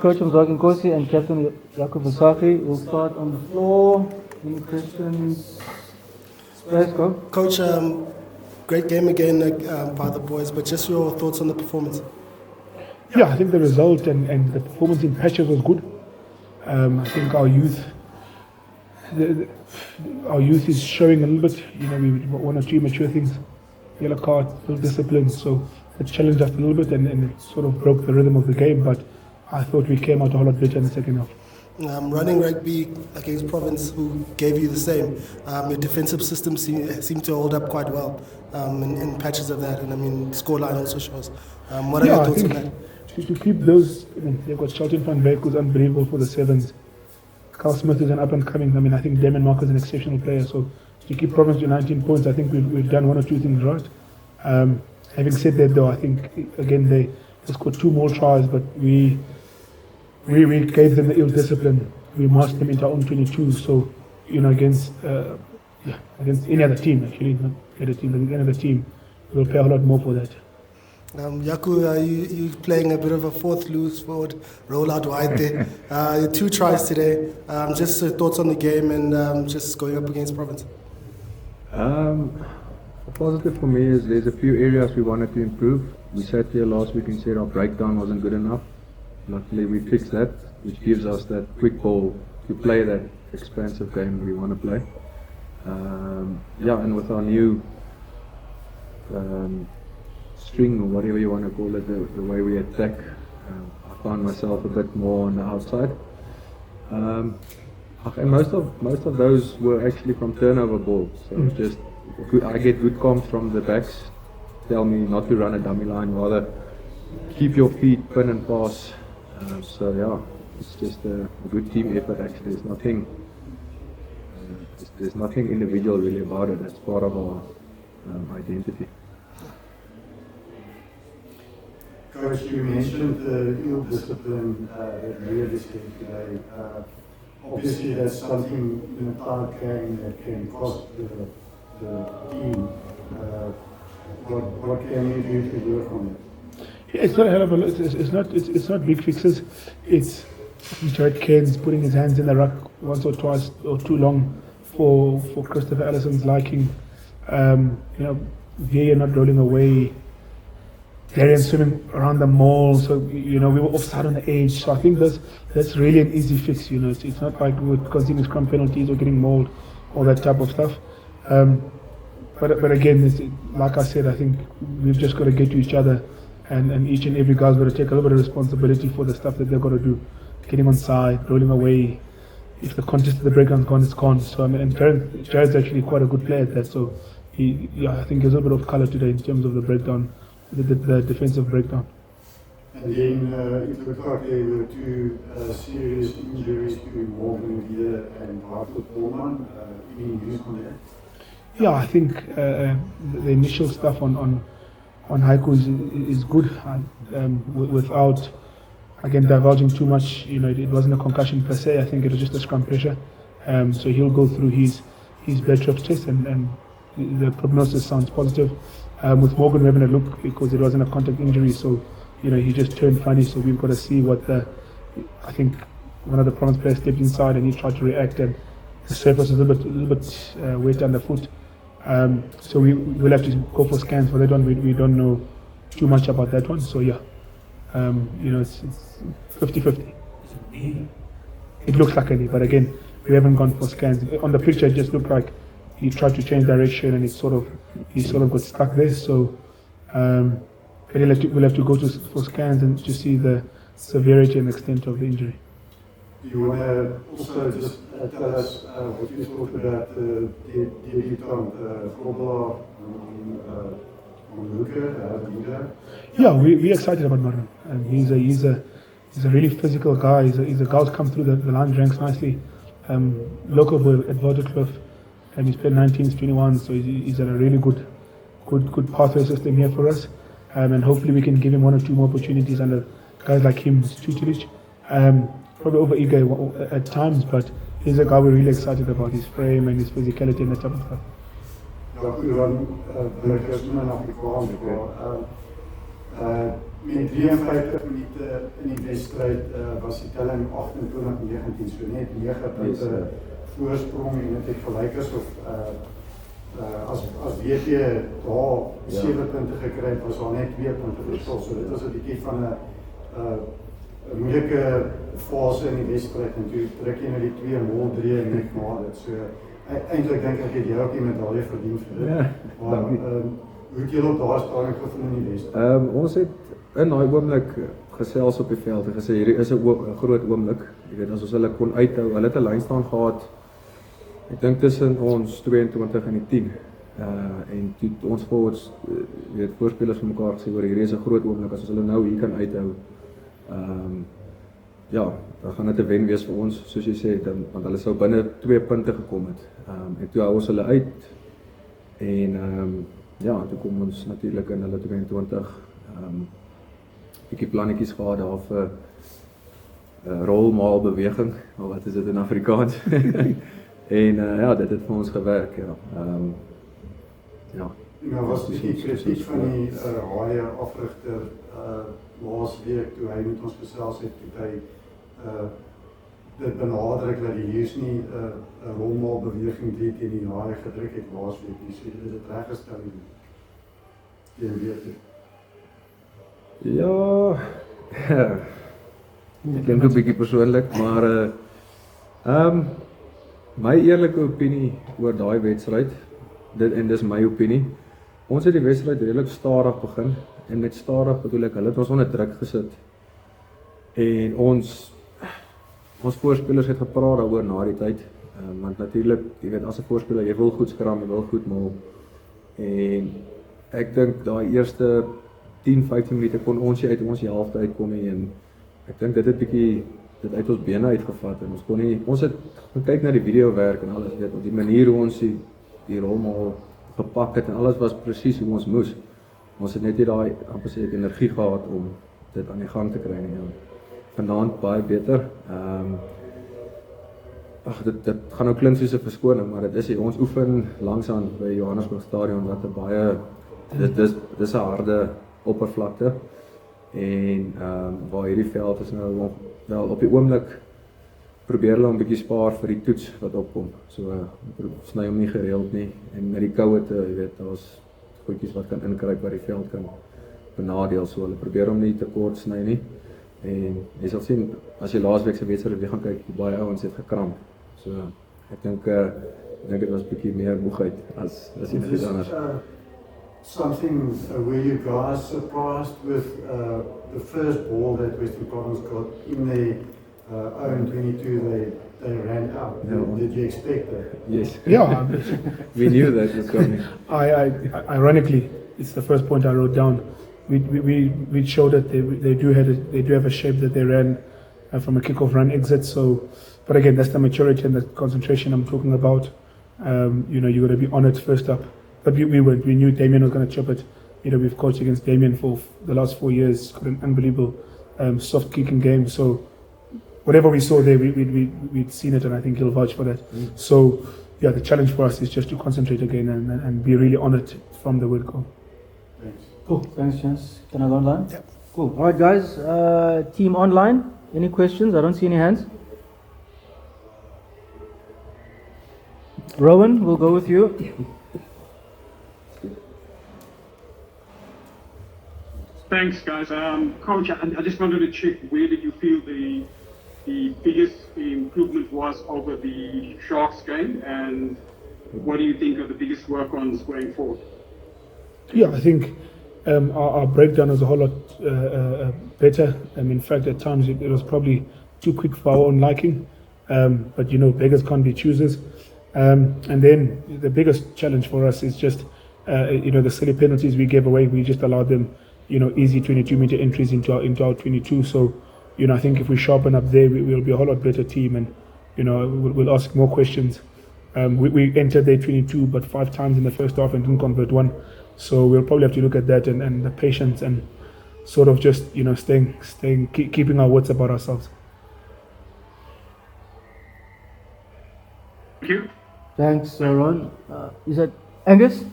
Coach Mziwakhe Nkosi and Captain Jaco Visagie will start on the floor. Any questions? Let's go. Coach, great game again by the boys, but just your thoughts on the performance. Yeah, I think the result and the performance in patches was good. I think our youth, our youth is showing a little bit. You know, we one or two mature things, yellow card, full discipline. So it challenged us a little bit and it sort of broke the rhythm of the game. But I thought we came out a whole lot better in the second half. Running rugby against Province, who gave you the same. Your defensive system seemed to hold up quite well in patches of that, and I mean, scoreline also shows. What are your thoughts on that? To keep those, I mean, they've got Shelton van Beek, who's unbelievable for the sevens. Carl Smith is an up and coming. I mean, I think Damon Mark is an exceptional player. So to keep Province to 19 points, I think we've done one or two things right. Having said that, though, I think again they scored 2 more tries, but we gave them the ill discipline. We marched them into our own 22. So, you know, against any other team, actually, not any team, but any other team, we'll pay a lot more for that. Jaco, you playing a bit of a fourth loose forward, roll out wide there. 2 tries today. Just thoughts on the game and just going up against Province. Positive for me is there's a few areas we wanted to improve. We sat here last week and said our breakdown wasn't good enough. Luckily we fixed that, which gives us that quick ball to play that expansive game we want to play. And with our new string, or whatever you want to call it, the way we attack, I found myself a bit more on the outside. And most of those were actually from turnover balls. So I get good comms from the backs, tell me not to run a dummy line, rather keep your feet, pin and pass. It's just a good team effort actually. There's nothing individual really about it. That's part of our identity. Coach, you mentioned the ill discipline that we are displaying today. Obviously, that's something in a tight game that can cost the team. What can you do to work on it? Yeah, it's not a hell of a lot. It's not big fixes. It's Jared Cairns putting his hands in the ruck once or twice or too long for Christopher Allison's liking. You're not rolling away. Darian swimming around the mall, so we were offside on the edge. So I think that's really an easy fix. It's not like we're conceding scrum penalties or getting mauled, all that type of stuff. But again, like I said, I think we've just got to get to each other, and each and every guy's got to take a little bit of responsibility for the stuff that they've got to do, getting on side, rolling away. If the contest of the breakdown's gone, it's gone. So I mean, and Jared's actually quite a good player at that. So I think there's a little bit of colour today in terms of the breakdown. The defensive breakdown. And then it looked like there were 2 serious injuries to Morgan here and Hartford Pullman. Any news on that? Yeah, I think the initial stuff on Haiku is good. Without again divulging too much, it wasn't a concussion per se. I think it was just a scrum pressure. So he'll go through his blood trips test and the prognosis sounds positive. With Morgan, we're having a look because it wasn't a contact injury, so he just turned funny. So we've got to see what I think one of the Province players stepped inside and he tried to react, and the surface was a little bit wet underfoot. So we'll have to go for scans for that one. We don't know too much about that one. So it's 50-50. It looks like a knee, but again, we haven't gone for scans. On the picture, it just looked like he tried to change direction and he sort of got stuck there. So we'll have to go for scans and to see the severity and extent of the injury. Do you want to also just tell us what you thought about the debutant Kobla on Luca? Yeah, we're excited about Marvin. He's a really physical guy. He's a guy who's come through the line ranks nicely. Local boy at Waterkloof. And he's played 19s, 21s, so he's at a really good pathway system here for us. And hopefully we can give him 1 or 2 more opportunities under guys like him's tutelage. Probably over eager at times, but he's a guy we're really excited about, his frame and his physicality and that type of stuff. Met 53 minute in die wedstrijd was die telling 28-19, so net 9 punte voorsprong en het gelijk asof as WP daar 7 punte gekry het, was daar net 2 punte verskil. So dit was 'n bietjie van 'n moeilike fase in die wedstryd en toe druk jy na die 2-0 net na dit. So eintlik dink ek het jy ook die medalje verdien vir dit. Maar hoe het julle op daardie stadium gevoel in die wedstryd? Ons het in daai oomblik gesels op die veld en gesê hierdie is 'n groot oomblik. Jy weet, as ons hulle kon uithou, hulle het 'n lynstand gehad. Ek dink tussen ons 22 en die 10. En toe ons forwards, weet voorspelers vir mekaar gesê oor hierdie is 'n groot oomblik as ons hulle nou hier kan uithou. Ja, dan gaan dit 'n wen wees vir ons, soos jy sê, want hulle sou binne 2 punte gekom het. En toe hou ons hulle uit. En ja, toe kom ons natuurlik in hulle 22 bietjie plannetjies gehad daar vir rolmaal beweging, of wat is dit in Afrikaans? En ja, dit het vir ons gewerk, ja. Ja. Nou was die kritiek van die Haie afrigter laas week toe hy met ons gesels het, toe hy dit benadruk dat die Hughes nie 'n rolmaal beweging teen die Haie gedruk het laas week nie, so dit het reggestel teen week. Ja, ek dink 'n bietjie persoonlik, maar my eerlike opinie oor daai wedstryd, en dis my opinie. Ons het die wedstryd redelik stadig begin en met stadig bedoel ek, hulle het ons onder druk gesit. En ons voorspelers het gepraat daaroor na die tyd, want natuurlik, jy weet, as 'n voorspeler, jy wil goed skram, jy wil goed maal. En ek dink daai eerste 10-15 minute kon ons uit ons helfte uitkom en ek dink dit het bietjie dit uit ons bene uitgevat en ons kon nie, ons het gekyk na die video werk en alles, weet, op die manier hoe ons die rolmaal gepak het en alles was presies hoe ons moes. Ons het net nie daai amper sê energie gehad om dit aan die gang te kry nie. Vanaand baie beter. Dit gaan nou klink soos 'n verskoning, maar dit is ons oefen langs aan by Johannesburg Stadion wat 'n baie dis 'n harde oppervlakte en waar hierdie veld is nou wel op die oomblik probeer hulle 'n bietjie spaar vir die toets wat opkom. So sny hom nie gereeld nie en met die koue te, jy weet, daar's goedjies wat kan inkruip wat die veld kan benadeel, so hulle probeer hom nie te kort sny nie. En jy sal sien as jy laasweek se wedstryd weer gaan kyk, baie ouens het gekramp. So ek dink dit was 'n bietjie meer moegheid as iets anders. Something were you guys surprised with the first ball that Western Province got in their own 22? They ran out. Yeah. Did you expect that? Yes. Yeah. We knew that was coming. Ironically, it's the first point I wrote down. We showed that they do have a shape that they ran from a kickoff run exit. So, but again, that's the maturity and the concentration I'm talking about. You got to be on it first up. But we knew Damien was going to chop it. We've coached against Damien for the last 4 years. Got an unbelievable soft kicking game. So whatever we saw there, we'd seen it, and I think he'll vouch for that. So yeah, the challenge for us is just to concentrate again and be really on it from the word go. Thanks. Cool. Thanks, Jens. Can I go online? Yep. Cool. All right, guys. Team online. Any questions? I don't see any hands. Rowan, we'll go with you. Thanks, guys. Coach, I just wanted to check, where did you feel the biggest improvement was over the Sharks game, and what do you think are the biggest work-ons going forward? Yeah, I think our breakdown was a whole lot better. In fact, at times it was probably too quick for our own liking. But beggars can't be choosers. And then the biggest challenge for us is just the silly penalties we gave away. We just allowed them easy 22-meter entries into our 22. So I think if we sharpen up there, we'll be a whole lot better team, and we'll ask more questions. We entered their 22, but 5 times in the first half and didn't convert one. So we'll probably have to look at that and the patience and sort of just keeping our wits about ourselves. Thank you. Thanks, Ron. Is that Angus?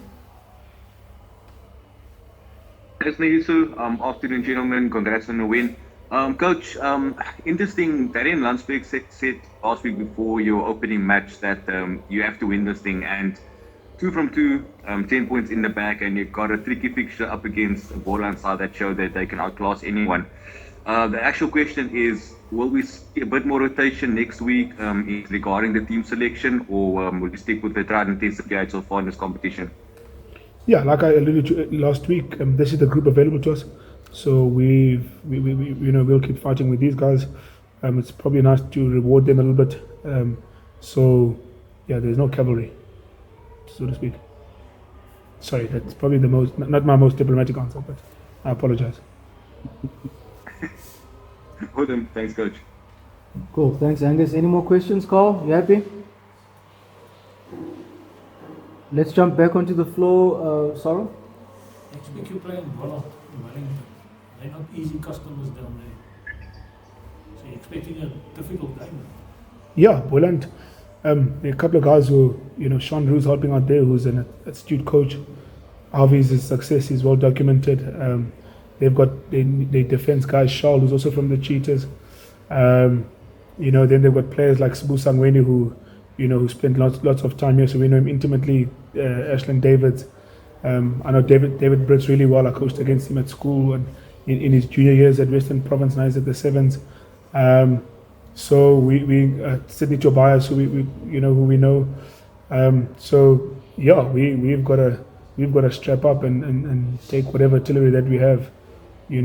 Thanks, Nagisu. Afternoon, gentlemen. Congrats on the win. Coach, interesting. Darren Landsberg said last week before your opening match that you have to win this thing, and 2 from 2, 10 points in the bag, and you've got a tricky fixture up against a Borderland side that showed that they can outclass anyone. The actual question is, will we see a bit more rotation next week regarding the team selection, or will we stick with the tried and tested guide so far in this competition? Yeah, like I alluded to last week, this is the group available to us. So we we'll keep fighting with these guys. It's probably nice to reward them a little bit. So yeah, there's no cavalry, so to speak. Sorry, that's probably not my most diplomatic answer, but I apologize. Well, thanks, Coach. Cool. Thanks, Angus. Any more questions, Carl? You happy? Let's jump back onto the floor. Sorrow? Next week you're playing Bollard in Wellington. They're not easy customers down there. So you're expecting a difficult game. Yeah, Boland. There are a couple of guys who, Sean Rue's helping out there, who's an astute coach. Harvey's success is well documented. They've got their defense guy, Charles, who's also from the Cheetahs. Then they've got players like Sibu Sangweni, who spent lots of time here, so we know him intimately. Ashland Davids. I know David Brits really well. I coached against him at school and in his junior years at Western Province Nice at the Sevens. So we Sydney Tobias, who we know. So yeah, we've got to strap up and take whatever artillery that we have. We're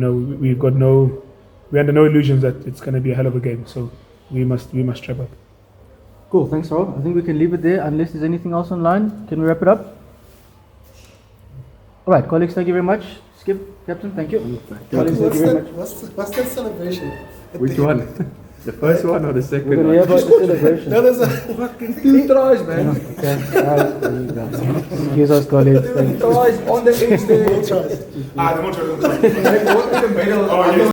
under no illusions that it's going to be a hell of a game. So we must strap up. Cool. Thanks, Rob. I think we can leave it there unless there's anything else online. Can we wrap it up? All right, colleagues, thank you very much. Skip, Captain, thank you. Colleagues, thank you very much. What's that celebration? Which one? The first one or the second We're going to one? hear about the celebration. No, there's a fucking 2 tries, man. Okay. There you go. Excuse us, colleagues. Thank you. Tries on the X there. 4 tries. Ah, the more tries.